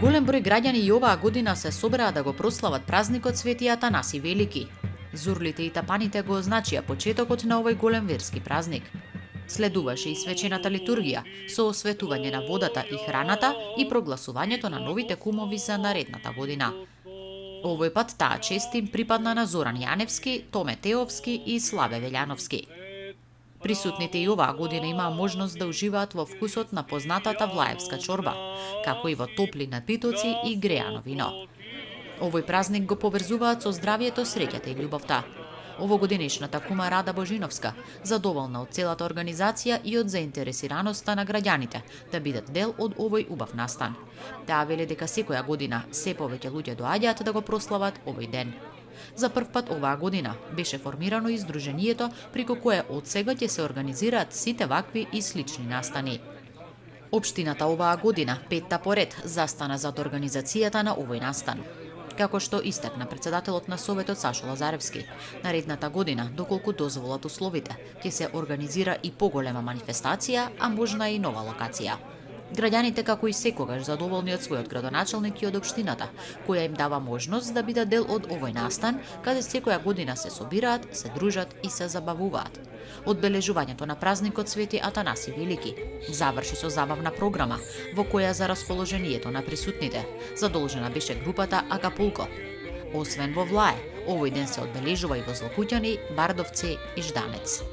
Голем број граѓани и оваа година се собраа да го прослават празникот Свети Атанаси Велики. Зурлите и тапаните го означија почетокот на овој голем верски празник. Следуваше и свечената литургија со осветување на водата и храната и прогласувањето на новите кумови за наредната година. Овој пат таа чест им припадна на Зоран Јаневски, Томе Теовски и Славе Велјановски. Присутните и оваа година имаа можност да уживаат во вкусот на познатата влаевска чорба, како и во топли напитоци и греано вино. Овој празник го поврзуваат со здравието, среќата и љубовта. Овогодинешната кума Рада Божиновска задоволна од целата организација и од заинтересираноста на граѓаните да бидат дел од овој убав настан. Таа вели дека секоја година се повеќе луѓе доаѓаат да го прослават овој ден. За прв пат оваа година беше формирано и здруженијето преку кое од сега ќе се организираат сите вакви и слични настани. Општината оваа година, петта поред, застана зад организацијата на овој настан. Како што истакна председателот на Советот Сашо Лазаревски, наредната година, доколку дозволат условите, ќе се организира и поголема манифестација, а можна и нова локација. Граѓаните како и секогаш задоволни од својот градоначалник и од општината, која им дава можност да бидат дел од овој настан, каде секоја година се собираат, се дружат и се забавуваат. Одбележувањето на празникот Свети Атанаси Велики заврши со забавна програма, во која за расположението на присутните задолжена беше групата Акапулко. Освен во Влае, овој ден се одбележува и во Злокуќани, Бардовци и Жданец.